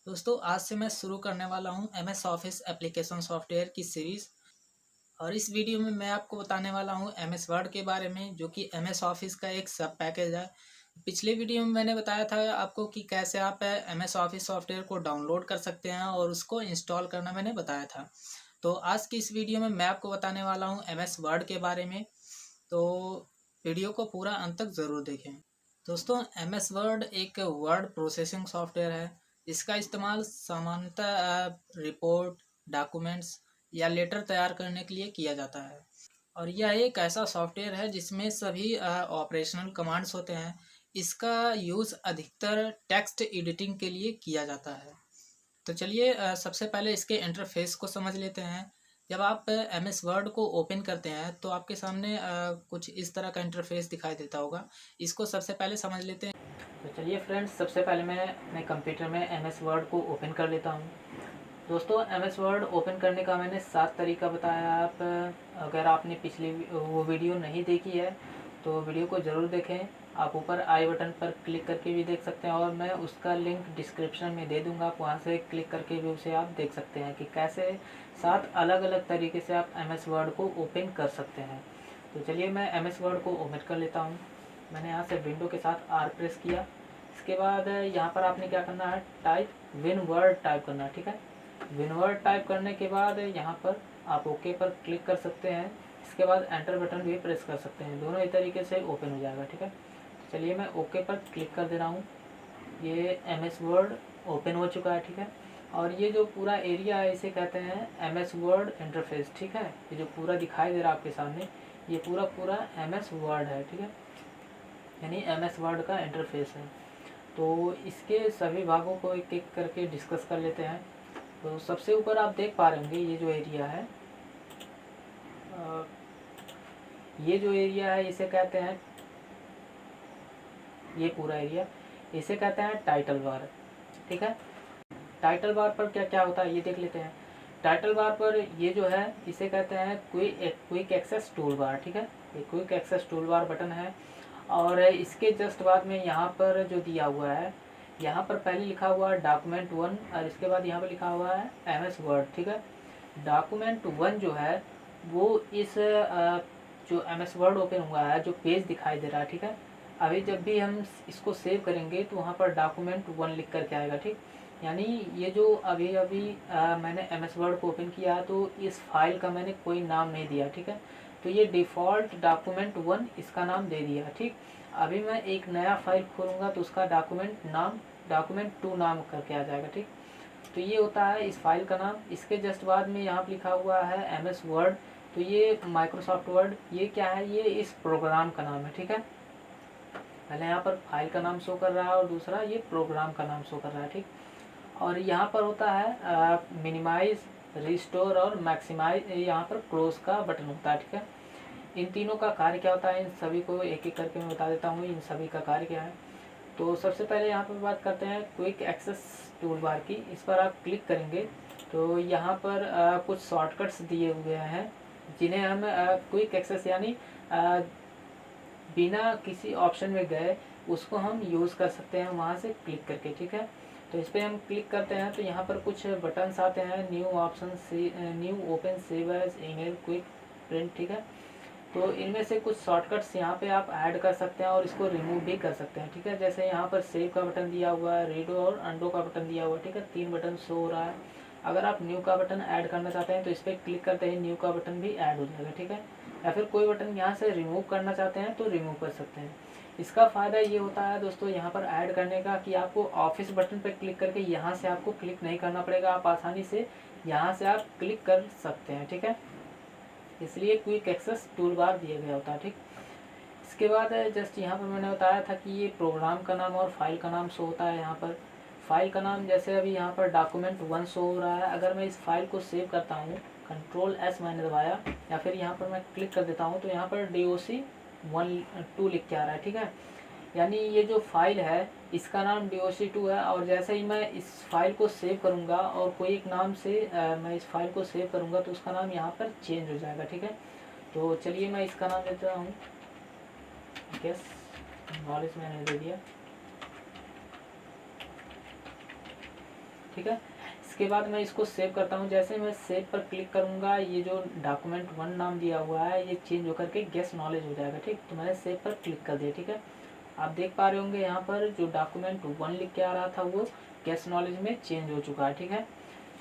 दोस्तों आज से मैं शुरू करने वाला हूं एमएस ऑफिस एप्लीकेशन सॉफ्टवेयर की सीरीज़। और इस वीडियो में मैं आपको बताने वाला हूं एमएस वर्ड के बारे में, जो कि एमएस ऑफिस का एक सब पैकेज है। पिछले वीडियो में मैंने बताया था आपको कि कैसे आप एमएस ऑफिस सॉफ्टवेयर को डाउनलोड कर सकते हैं और उसको इंस्टॉल करना मैंने बताया था। तो आज की इस वीडियो में मैं आपको बताने वाला हूँ एमएस वर्ड के बारे में। तो वीडियो को पूरा अंत तक ज़रूर देखें। दोस्तों एमएस वर्ड एक वर्ड प्रोसेसिंग सॉफ्टवेयर है। इसका इस्तेमाल सामान्यतः रिपोर्ट, डॉक्यूमेंट्स या लेटर तैयार करने के लिए किया जाता है। और यह एक ऐसा सॉफ्टवेयर है जिसमें सभी ऑपरेशनल कमांड्स होते हैं। इसका यूज़ अधिकतर टेक्स्ट एडिटिंग के लिए किया जाता है। तो चलिए सबसे पहले इसके इंटरफेस को समझ लेते हैं। जब आप एम एस वर्ड को ओपन करते हैं तो आपके सामने कुछ इस तरह का इंटरफेस दिखाई देता होगा। इसको सबसे पहले समझ लेते हैं। तो चलिए फ्रेंड्स, सबसे पहले मैं अपने कंप्यूटर में एम एस वर्ड को ओपन कर लेता हूँ। दोस्तों एम एस वर्ड ओपन करने का मैंने 7 तरीका बताया। आप अगर आपने पिछली वो वीडियो नहीं देखी है तो वीडियो को ज़रूर देखें। आप ऊपर आई बटन पर क्लिक करके भी देख सकते हैं और मैं उसका लिंक डिस्क्रिप्शन में दे दूंगा। आप वहां से क्लिक करके भी उसे आप देख सकते हैं कि कैसे 7 अलग अलग तरीके से आप एम एस वर्ड को ओपन कर सकते हैं। तो चलिए मैं एम एस वर्ड को ओपन कर लेता हूँ। मैंने यहाँ से विंडो के साथ आर प्रेस किया। इसके बाद यहाँ पर आपने क्या करना है, टाइप विन वर्ड टाइप करना है। ठीक है, विन वर्ड टाइप करने के बाद यहाँ पर आप ओके पर क्लिक कर सकते हैं। इसके बाद एंटर बटन भी प्रेस कर सकते हैं। दोनों ही तरीके से ओपन हो जाएगा। ठीक है, चलिए मैं ओके पर क्लिक कर दे रहा हूँ। ये एम एस वर्ड ओपन हो चुका है। ठीक है, और ये जो पूरा एरिया है इसे कहते हैं एम एस वर्ड इंटरफेस। ठीक है, ये जो पूरा दिखाई दे रहा है आपके सामने ये पूरा एम एस वर्ड है। ठीक है, यानी एम एस वर्ड का इंटरफेस है। तो इसके सभी भागों को एक एक करके डिस्कस कर लेते हैं। तो सबसे ऊपर आप देख पा रहे होंगे ये जो एरिया है, इसे कहते हैं, ये पूरा एरिया इसे कहते हैं टाइटल बार। ठीक है, टाइटल बार पर क्या क्या होता है ये देख लेते हैं। टाइटल बार पर ये जो है इसे कहते हैं क्विक एक्सेस टूल बार। ठीक है, ये quick access tool bar button है। और इसके जस्ट बाद में यहाँ पर जो दिया हुआ है, यहाँ पर पहले लिखा हुआ है डॉक्यूमेंट 1 और इसके बाद यहाँ पर लिखा हुआ है एम एस वर्ड। ठीक है, डॉक्यूमेंट 1 जो है वो इस जो एम एस वर्ड ओपन हुआ है, जो पेज दिखाई दे रहा है। ठीक है, अभी जब भी हम इसको सेव करेंगे तो वहाँ पर डॉक्यूमेंट 1 लिख करके आएगा। ठीक, यानी ये जो अभी अभी मैंने एम एस वर्ड को ओपन किया तो इस फाइल का मैंने कोई नाम नहीं दिया। ठीक है, तो ये डिफ़ॉल्ट डॉक्यूमेंट 1 इसका नाम दे दिया। ठीक, अभी मैं एक नया फाइल खोलूँगा तो उसका डॉक्यूमेंट 2 नाम करके आ जाएगा। ठीक, तो ये होता है इस फाइल का नाम। इसके जस्ट बाद में यहाँ पर लिखा हुआ है एम एस वर्ड, तो ये माइक्रोसॉफ्ट वर्ड, ये क्या है, ये इस प्रोग्राम का नाम है। ठीक है, पहले यहाँ पर फाइल का नाम शो कर रहा है और दूसरा ये प्रोग्राम का नाम शो कर रहा है। ठीक, और यहाँ पर होता है मिनिमाइज, रिस्टोर और मैक्सिमाइज, यहाँ पर क्लोज का बटन होता है। ठीक है, इन तीनों का कार्य क्या होता है इन सभी को एक एक करके मैं बता देता हूँ इन सभी का कार्य क्या है। तो सबसे पहले यहाँ पर बात करते हैं क्विक एक्सेस टूल बार की। इस पर आप क्लिक करेंगे तो यहाँ पर कुछ शॉर्टकट्स दिए हुए हैं जिन्हें हम क्विक एक्सेस यानी बिना किसी ऑप्शन में गए उसको हम यूज़ कर सकते हैं वहाँ से क्लिक करके। ठीक है, तो इस पर हम क्लिक करते हैं तो यहाँ पर कुछ बटन्स आते हैं, new option, new open, save as, email, quick print. ठीक है, तो इनमें से कुछ शॉर्टकट्स यहाँ पे आप ऐड कर सकते हैं और इसको रिमूव भी कर सकते हैं। ठीक है, जैसे यहाँ पर सेव का बटन दिया हुआ है, रीडो और अंडो का बटन दिया हुआ है। ठीक है, 3 बटन शो हो रहा है। अगर आप न्यू का बटन ऐड करना चाहते हैं तो इस पर क्लिक करते ही न्यू का बटन भी ऐड हो जाएगा। ठीक है, या फिर कोई बटन यहाँ से रिमूव करना चाहते हैं तो रिमूव कर सकते हैं। इसका फ़ायदा ये होता है दोस्तों यहाँ पर ऐड करने का कि आपको ऑफिस बटन पर क्लिक करके यहाँ से आपको क्लिक नहीं करना पड़ेगा, आप आसानी से यहाँ से आप क्लिक कर सकते हैं। ठीक है, इसलिए क्विक एक्सेस टूल बार दिया गया होता है। ठीक, इसके बाद जस्ट यहाँ पर मैंने बताया था कि ये प्रोग्राम का नाम और फाइल का नाम शो होता है। यहाँ पर फाइल का नाम जैसे अभी यहाँ पर डॉक्यूमेंट 1 शो हो रहा है। अगर मैं इस फाइल को सेव करता हूँ, कंट्रोल S मैंने दबाया या फिर यहाँ पर मैं क्लिक कर देता हूँ तो यहाँ पर DOC2 लिख के आ रहा है। ठीक है, यानी ये जो फाइल है इसका नाम DOC2 है। और जैसे ही मैं इस फाइल को सेव करूँगा और कोई एक नाम से मैं इस फाइल को सेव करूँगा तो उसका नाम यहाँ पर चेंज हो जाएगा। ठीक है, तो चलिए मैं इसका नाम देता हूँ गेस नॉलेज, मैंने दे दिया। ठीक है। इसके बाद मैं इसको सेव करता हूँ। जैसे मैं सेव पर क्लिक करूँगा, ये जो डॉक्यूमेंट 1 नाम दिया हुआ है ये चेंज होकर के गेस्ट नॉलेज हो जाएगा, ठीक। तो मैंने सेव पर क्लिक कर दिया, ठीक है। आप देख पा रहे होंगे यहाँ पर जो डॉक्यूमेंट 1 लिख के आ रहा था वो गेस्ट नॉलेज में चेंज हो चुका है, ठीक है।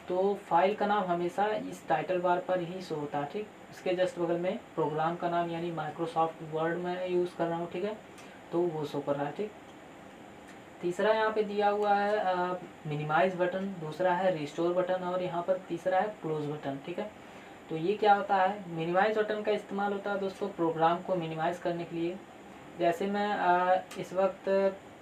तो फाइल का नाम हमेशा इस टाइटल बार पर ही शो होता है, ठीक। इसके जस्ट बगल में प्रोग्राम का नाम यानी माइक्रोसॉफ्ट वर्ड में यूज़ कर रहा हूँ, ठीक है, तो वो शो कर रहा है, ठीक। तीसरा यहाँ पे दिया हुआ है मिनिमाइज बटन, दूसरा है रिस्टोर बटन और यहाँ पर तीसरा है क्लोज बटन, ठीक है। तो ये क्या होता है, मिनिमाइज बटन का इस्तेमाल होता है दोस्तों प्रोग्राम को मिनिमाइज करने के लिए। जैसे मैं इस वक्त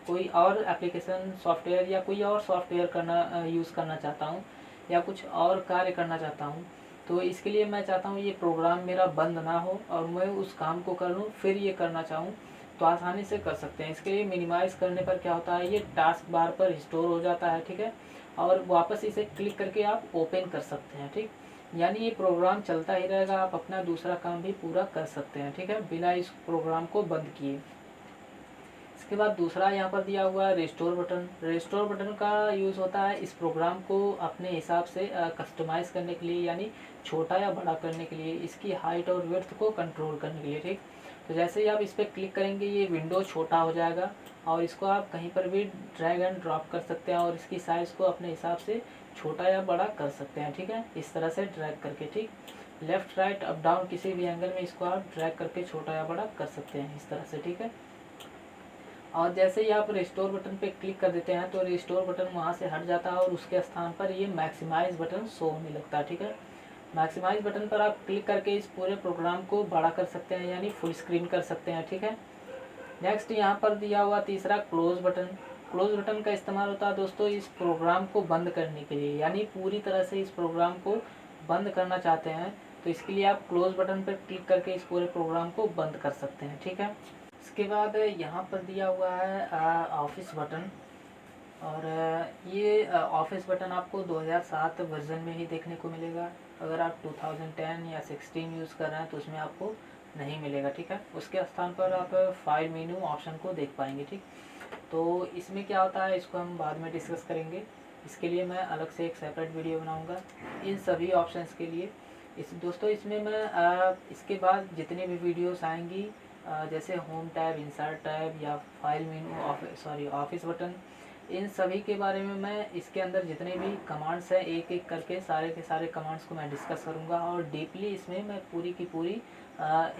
कोई और एप्लीकेशन सॉफ्टवेयर या कोई और सॉफ्टवेयर यूज़ करना चाहता हूँ या कुछ और कार्य करना चाहता हूँ, तो इसके लिए मैं चाहता हूँ ये प्रोग्राम मेरा बंद ना हो और मैं उस काम को कर लूँ, फिर ये करना चाहूँ तो आसानी से कर सकते हैं। इसके लिए मिनिमाइज़ करने पर क्या होता है, ये टास्क बार पर स्टोर हो जाता है, ठीक है, और वापस इसे क्लिक करके आप ओपन कर सकते हैं, ठीक। यानी ये प्रोग्राम चलता ही रहेगा, आप अपना दूसरा काम भी पूरा कर सकते हैं, ठीक है, बिना इस प्रोग्राम को बंद किए। इसके बाद दूसरा यहाँ पर दिया हुआ है रिस्टोर बटन। रिस्टोर बटन का यूज़ होता है इस प्रोग्राम को अपने हिसाब से कस्टमाइज़ करने के लिए, यानी छोटा या बड़ा करने के लिए, इसकी हाइट और विड्थ को कंट्रोल करने के लिए, ठीक। तो जैसे ही आप इस पर क्लिक करेंगे ये विंडो छोटा हो जाएगा और इसको आप कहीं पर भी ड्रैग एंड ड्रॉप कर सकते हैं और इसकी साइज़ को अपने हिसाब से छोटा या बड़ा कर सकते हैं, ठीक है, इस तरह से ड्रैग करके, ठीक। लेफ़्ट राइट अप डाउन किसी भी एंगल में इसको आप ड्रैग करके छोटा या बड़ा कर सकते हैं इस तरह से, ठीक है। और जैसे ही आप रिस्टोर बटन पे क्लिक कर देते हैं तो रिस्टोर बटन वहाँ से हट जाता है और उसके स्थान पर ये मैक्सिमाइज बटन शो होने लगता है, ठीक है। मैक्सिमाइज बटन पर आप क्लिक करके इस पूरे प्रोग्राम को बड़ा कर सकते हैं यानी फुल स्क्रीन कर सकते हैं, ठीक है। नेक्स्ट यहाँ पर दिया हुआ तीसरा क्लोज बटन। क्लोज बटन का इस्तेमाल होता है दोस्तों इस प्रोग्राम को बंद करने के लिए, यानी पूरी तरह से इस प्रोग्राम को बंद करना चाहते हैं तो इसके लिए आप क्लोज बटन पर क्लिक करके इस पूरे प्रोग्राम को बंद कर सकते हैं, ठीक है। इसके बाद यहाँ पर दिया हुआ है ऑफिस बटन, और ये ऑफिस बटन आपको 2007 वर्जन में ही देखने को मिलेगा। अगर आप 2010 या 16 यूज़ कर रहे हैं तो उसमें आपको नहीं मिलेगा, ठीक है। उसके स्थान पर आप फाइल मेन्यू ऑप्शन को देख पाएंगे, ठीक। तो इसमें क्या होता है इसको हम बाद में डिस्कस करेंगे, इसके लिए मैं अलग से एक सेपरेट वीडियो बनाऊंगा इन सभी ऑप्शंस के लिए। दोस्तों इसमें मैं इसके बाद जितनी भी वीडियोस आएंगी जैसे होम टैब, इंसर्ट टैब या फाइल मेनू, ऑफिस बटन, इन सभी के बारे में मैं इसके अंदर जितने भी कमांड्स हैं एक एक करके सारे के सारे कमांड्स को मैं डिस्कस करूंगा और डीपली इसमें मैं पूरी की पूरी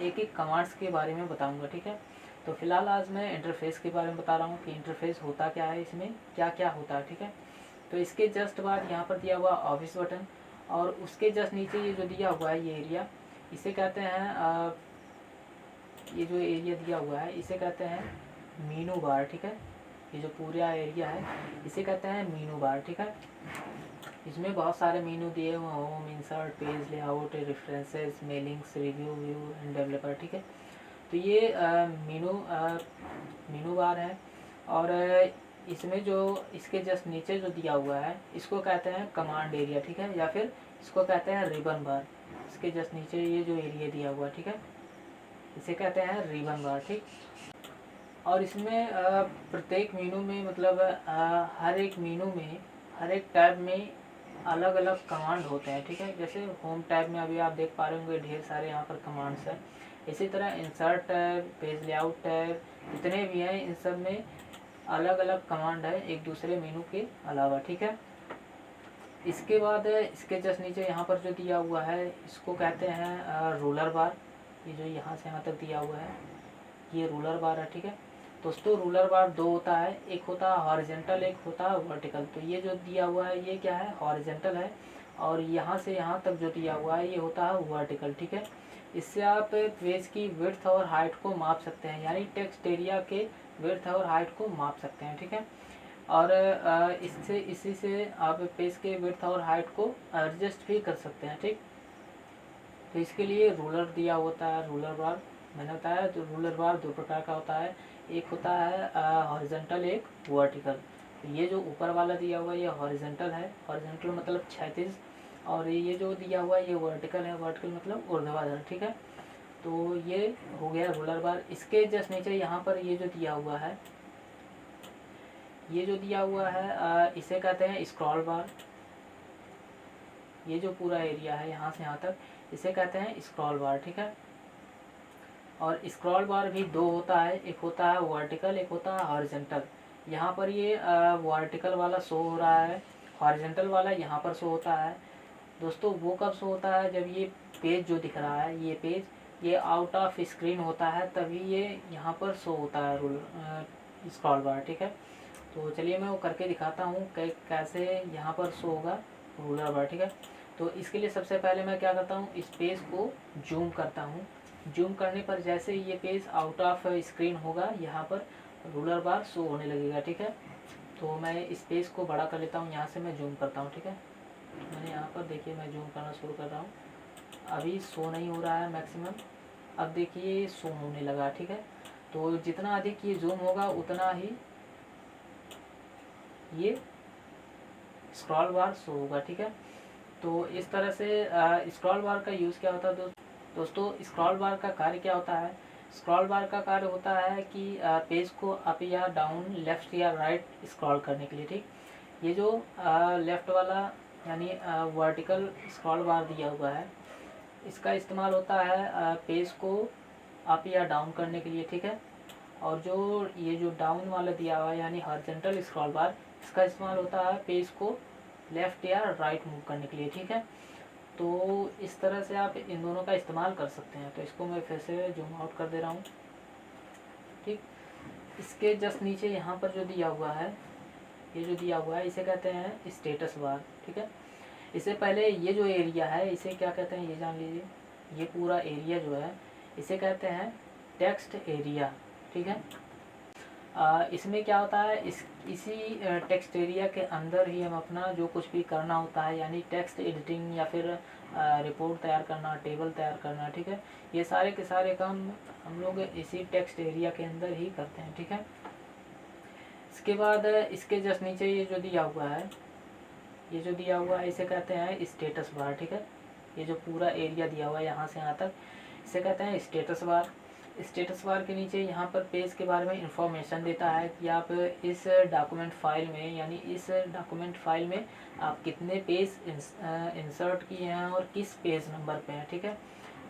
एक एक कमांड्स के बारे में बताऊंगा, ठीक है। तो फिलहाल आज मैं इंटरफेस के बारे में बता रहा हूँ कि इंटरफेस होता क्या है, इसमें क्या क्या होता है, ठीक है। तो इसके जस्ट बाद यहाँ पर दिया हुआ ऑफिस बटन और उसके जस्ट नीचे ये जो दिया हुआ है ये एरिया, इसे कहते हैं ये जो एरिया दिया हुआ है इसे कहते हैं मीनू बार, ठीक है। ये जो पूरा एरिया है इसे कहते हैं मीनू बार, ठीक है। इसमें बहुत सारे मीनू दिए हुए, home, insert, page, layout, references, mailings, review, view and developer, ठीक है। तो ये मीनू बार है और इसमें जो इसके जस्ट नीचे जो दिया हुआ है इसको कहते हैं कमांड एरिया, ठीक है, या फिर इसको कहते हैं रिबन बार। इसके जस्ट नीचे ये जो एरिया दिया हुआ, ठीक है, इसे कहते हैं रिबन बार, ठीक। और इसमें प्रत्येक मेनू में मतलब हर एक मेनू में हर एक टैब में अलग अलग कमांड होते हैं, ठीक है। जैसे होम टैब में अभी आप देख पा रहे होंगे ढेर सारे यहाँ पर कमांड्स हैं। इसी तरह insert tab, page layout tab, जितने भी हैं इन सब में अलग अलग कमांड है एक दूसरे मेनू के अलावा, ठीक है। इसके बाद इसके जस्ट नीचे यहाँ पर जो दिया हुआ है इसको कहते हैं रूलर बार। ये जो यहाँ से यहाँ तक दिया हुआ है ये रूलर बार है, ठीक है। दोस्तों रूलर बार दो होता है, एक होता है हॉरिजेंटल, एक होता है वर्टिकल। तो ये जो दिया हुआ है ये क्या है, हॉरिजेंटल है, और यहाँ से यहाँ तक जो दिया हुआ है ये होता है वर्टिकल, ठीक है। इससे आप पेज की विड्थ और हाइट को माप सकते हैं, यानी टेक्स्ट एरिया के विड्थ और हाइट को माप सकते हैं, ठीक है। और इसी से आप पेज के विड्थ और हाइट को एडजस्ट भी कर सकते हैं, ठीक। तो इसके लिए रूलर दिया होता है, रूलर बार मैंने बताया। तो रूलर बार दो प्रकार का होता है, एक होता है हॉरिजेंटल, एक वर्टिकल। तो ये जो ऊपर वाला दिया हुआ है ये हॉरिजेंटल है, हॉरिजेंटल मतलब क्षैतिज, और ये जो दिया हुआ है ये वर्टिकल है, वर्टिकल मतलब ऊर्ध्वाधर, ठीक है। तो ये हो गया रूलर बार। इसके जस्ट नीचे यहाँ पर ये जो दिया हुआ है ये जो दिया हुआ है इसे कहते हैं स्क्रॉल बार। ये जो पूरा एरिया है यहाँ से यहाँ तक, इसे कहते हैं स्क्रॉल बार, ठीक है। और स्क्रॉल बार भी दो होता है, एक होता है वर्टिकल, एक होता है हॉरिजॉन्टल। यहाँ पर ये वर्टिकल वाला शो हो रहा है, हॉरिजॉन्टल वाला यहाँ पर शो होता है। दोस्तों वो कब शो होता है, जब ये पेज जो दिख रहा है, ये पेज ये आउट ऑफ स्क्रीन होता है, तभी ये यहाँ पर शो होता है स्क्रॉल बार, ठीक है। तो चलिए मैं वो करके दिखाता हूँ कैसे यहाँ पर शो होगा रूलर बार, ठीक है। तो इसके लिए सबसे पहले मैं क्या करता हूँ, इस पेज को जूम करता हूँ। जूम करने पर जैसे ये पेज आउट ऑफ स्क्रीन होगा, यहाँ पर रूलर बार शो होने लगेगा, ठीक है। तो मैं इस पेज को बड़ा कर लेता हूँ, यहाँ से मैं जूम करता हूँ, ठीक है। मैंने यहाँ पर देखिए मैं जूम करना शुरू कर रहा हूँ, अभी शो नहीं हो रहा है मैक्सिमम, अब देखिए शो होने लगा, ठीक है। तो जितना अधिक ये जूम होगा उतना ही ये स्क्रॉल बार शो होगा, ठीक है। तो इस तरह से स्क्रॉल बार का यूज़ क्या होता है दोस्तों, स्क्रॉल बार का कार्य क्या होता है। स्क्रॉल बार का कार्य होता है कि पेज को अप या डाउन, लेफ्ट या राइट स्क्रॉल करने के लिए, ठीक। ये जो लेफ्ट वाला यानी वर्टिकल स्क्रॉल बार दिया हुआ है, इसका इस्तेमाल होता है पेज को अप या डाउन करने के लिए, ठीक है। और जो ये जो डाउन वाला दिया हुआ है यानी हॉरिजॉन्टल स्क्रॉल बार, इसका इस्तेमाल होता है पेज को लेफ़्ट या राइट मूव करने के लिए, ठीक है। तो इस तरह से आप इन दोनों का इस्तेमाल कर सकते हैं। तो इसको मैं फिर से जूम आउट कर दे रहा हूँ, ठीक। इसके जस्ट नीचे यहाँ पर जो दिया हुआ है, ये जो दिया हुआ है इसे कहते हैं स्टेटस बार, ठीक है। इससे पहले ये जो एरिया है इसे क्या कहते हैं ये जान लीजिए। ये पूरा एरिया जो है इसे कहते हैं टेक्स्ट एरिया, ठीक है। इसमें क्या होता है, इसी टेक्स्ट एरिया के अंदर ही हम अपना जो कुछ भी करना होता है, यानी टेक्स्ट एडिटिंग या फिर रिपोर्ट तैयार करना, टेबल तैयार करना, ठीक है। ये सारे के सारे काम हम लोग इसी टेक्स्ट एरिया के अंदर ही करते हैं, ठीक है। इसके बाद इसके जस्ट नीचे ये जो दिया हुआ है, ये जो दिया हुआ है इसे कहते हैं स्टेटस बार, ठीक है। ये जो पूरा एरिया दिया हुआ है यहाँ से यहाँ तक, इसे कहते हैं स्टेटस बार। स्टेटस बार के नीचे यहाँ पर पेज के बारे में इंफॉर्मेशन देता है कि आप इस डॉक्यूमेंट फाइल में, यानी इस डॉक्यूमेंट फाइल में आप कितने पेज इंसर्ट किए हैं और किस पेज नंबर पे हैं, ठीक है।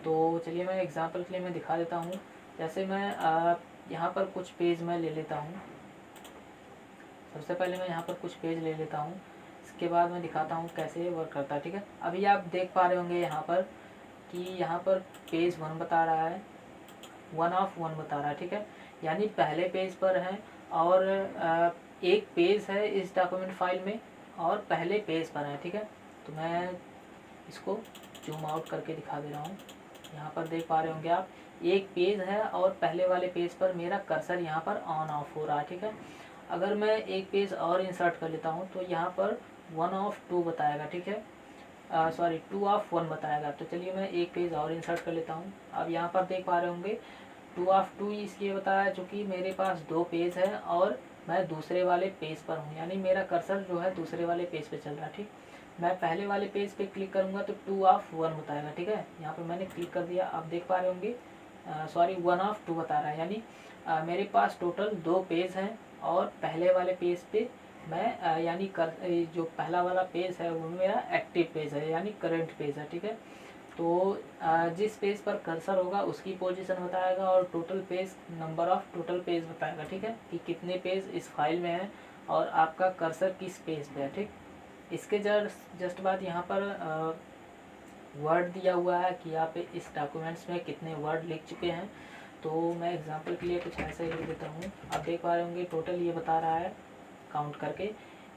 तो चलिए मैं एग्जांपल के लिए मैं दिखा देता हूँ। जैसे मैं यहाँ पर कुछ पेज मैं ले लेता हूँ। सबसे पहले मैं यहाँ पर कुछ पेज ले लेता हूँ, इसके बाद मैं दिखाता हूँ कैसे वर्क करता है, ठीक है। अभी आप देख पा रहे होंगे यहाँ पर कि यहाँ पर पेज 1 बता रहा है, 1 ऑफ 1 बता रहा है, ठीक है। यानी पहले पेज पर है और एक पेज है इस डॉक्यूमेंट फाइल में और पहले पेज पर है, ठीक है। तो मैं इसको जूम आउट करके दिखा दे रहा हूँ। यहाँ पर देख पा रहे होंगे आप, एक पेज है और पहले वाले पेज पर मेरा कर्सर यहाँ पर ऑन ऑफ हो रहा है, ठीक है। अगर मैं एक पेज और इंसर्ट कर लेता हूँ तो यहाँ पर 1 ऑफ 2 बताएगा, ठीक है। सॉरी 2 ऑफ 1 बताएगा। तो चलिए मैं एक पेज और इंसर्ट कर लेता हूँ। अब यहाँ पर देख पा रहे होंगे 2 ऑफ 2 इसलिए बताया चूँकि मेरे पास 2 पेज है और मैं दूसरे वाले पेज पर हूँ, यानी मेरा कर्सर जो है दूसरे वाले पेज पे चल रहा है, ठीक। मैं पहले वाले पेज पे क्लिक करूँगा तो 2 ऑफ 1 बताएगा, ठीक है। यहाँ पर मैंने क्लिक कर दिया, आप देख पा रहे होंगे सॉरी 1 ऑफ 2 बता रहा है, यानी मेरे पास टोटल 2 पेज हैं और पहले वाले पेज पे मैं यानी जो पहला वाला पेज है वो मेरा एक्टिव पेज है, यानी करंट पेज है, ठीक है। तो जिस पेज पर कर्सर होगा उसकी पोजीशन बताएगा और total page, number of total page बताएगा, ठीक है, कि कितने पेज इस फाइल में है और आपका कर्सर किस पेज पे है, ठीक। इसके जस्ट बाद यहाँ पर वर्ड दिया हुआ है कि आप इस डॉक्यूमेंट्स में कितने वर्ड लिख चुके हैं। तो मैं एग्जांपल के लिए कुछ ऐसे लिख देता हूँ। आप देख पा रहे होंगे टोटल ये बता रहा है काउंट करके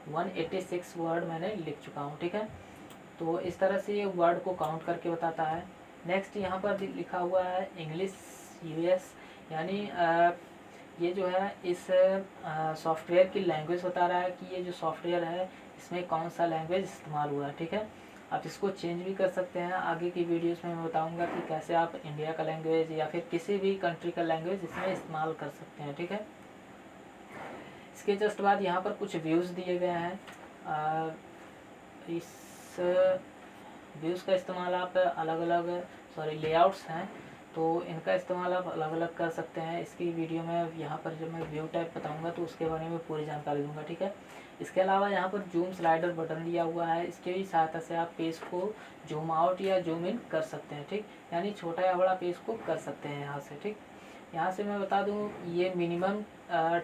186 वर्ड मैंने लिख चुका हूँ, ठीक है। तो इस तरह से ये वर्ड को काउंट करके बताता है। नेक्स्ट यहाँ पर लिखा हुआ है इंग्लिश यूएस, यानी ये जो है इस सॉफ्टवेयर की लैंग्वेज बता रहा है कि ये जो सॉफ्टवेयर है इसमें कौन सा लैंग्वेज इस्तेमाल हुआ है, ठीक है। आप इसको चेंज भी कर सकते हैं। आगे की वीडियोस में मैं बताऊंगा कि कैसे आप इंडिया का लैंग्वेज या फिर किसी भी कंट्री का लैंग्वेज इसमें इस्तेमाल कर सकते हैं, ठीक है। इसके जस्ट बाद यहाँ पर कुछ व्यूज़ दिए गए हैं। इस व्यूज़ का इस्तेमाल आप अलग अलग लेआउट्स हैं तो इनका इस्तेमाल आप अलग अलग कर सकते हैं। इसकी वीडियो में यहाँ पर जब मैं व्यू टाइप बताऊँगा तो उसके बारे में पूरी जानकारी दूँगा, ठीक है। इसके अलावा यहाँ पर जूम स्लाइडर बटन दिया हुआ है, इसके भी सहायता से आप पेज को जूम आउट या जूम इन कर सकते हैं, ठीक। यानी छोटा या बड़ा पेज को कर सकते हैं यहाँ से, ठीक। यहाँ से मैं बता दूँ ये मिनिमम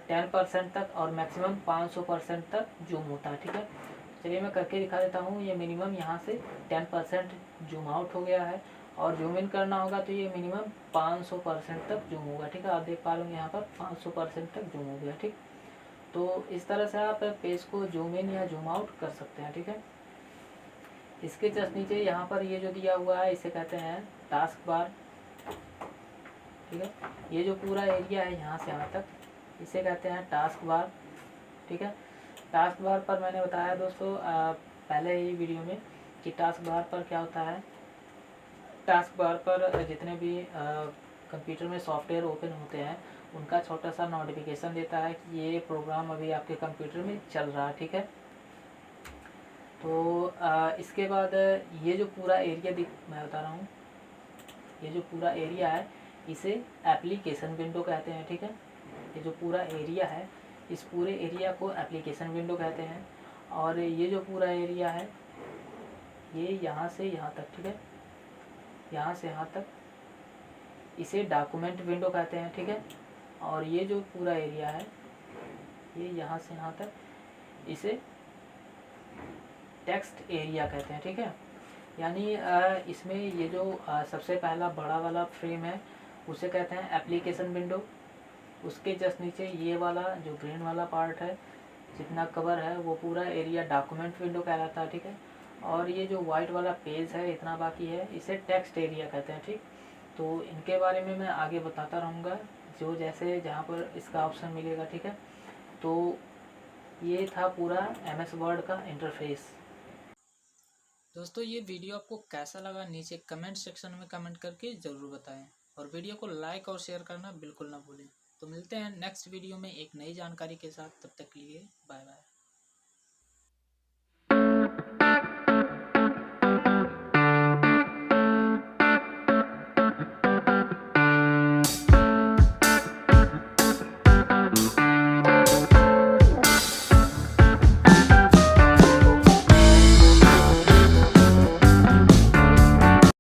10% तक और मैक्सिमम 500% तक जूम होता है, ठीक है। चलिए मैं करके दिखा देता हूँ। ये मिनिमम यहाँ से 10% जूम आउट हो गया है और जूम इन करना होगा तो ये मिनिमम 500% तक जूम होगा, ठीक है। आप देख पा रहे होंगे यहाँ पर 500% तक जूम हो गया, ठीक। तो इस तरह से आप पेज को जूम इन या जूम आउट कर सकते हैं, ठीक है। इसके जस्ट नीचे यहाँ पर ये जो दिया हुआ है इसे कहते हैं टास्क बार, ठीक है। ये जो पूरा एरिया है यहाँ से यहाँ तक इसे कहते हैं टास्क बार, ठीक है। टास्क बार पर मैंने बताया दोस्तों पहले ही वीडियो में कि टास्क बार पर क्या होता है। टास्क बार पर जितने भी कंप्यूटर में सॉफ्टवेयर ओपन होते हैं उनका छोटा सा नोटिफिकेशन देता है कि ये प्रोग्राम अभी आपके कंप्यूटर में चल रहा है, ठीक है। तो इसके बाद ये जो पूरा एरिया मैं बता रहा हूँ, ये जो पूरा एरिया है इसे एप्लीकेशन विंडो कहते हैं, ठीक है। ये जो पूरा एरिया है इस पूरे एरिया को एप्लीकेशन विंडो कहते हैं। और ये जो पूरा एरिया है ये यहाँ से यहाँ तक, ठीक है, यहाँ से यहाँ तक इसे डॉक्यूमेंट विंडो कहते हैं, ठीक है। और ये जो पूरा एरिया है ये यहाँ से यहाँ तक इसे टेक्स्ट एरिया कहते हैं, ठीक है। यानी इसमें ये जो सबसे पहला बड़ा वाला फ्रेम है उसे कहते हैं एप्लीकेशन विंडो। उसके जस्ट नीचे ये वाला जो ग्रीन वाला पार्ट है जितना कवर है वो पूरा एरिया डॉक्यूमेंट विंडो कहलाता है, ठीक है। और ये जो वाइट वाला पेज है इतना बाकी है इसे टेक्स्ट एरिया कहते हैं, ठीक। तो इनके बारे में मैं आगे बताता रहूँगा जो जैसे जहाँ पर इसका ऑप्शन मिलेगा, ठीक है। तो ये था पूरा MS वर्ड का इंटरफेस। दोस्तों ये वीडियो आपको कैसा लगा नीचे कमेंट सेक्शन में कमेंट करके ज़रूर बताएं और वीडियो को लाइक और शेयर करना बिल्कुल ना भूलें। तो मिलते हैं नेक्स्ट वीडियो में एक नई जानकारी के साथ, तब तक के लिए बाय बाय।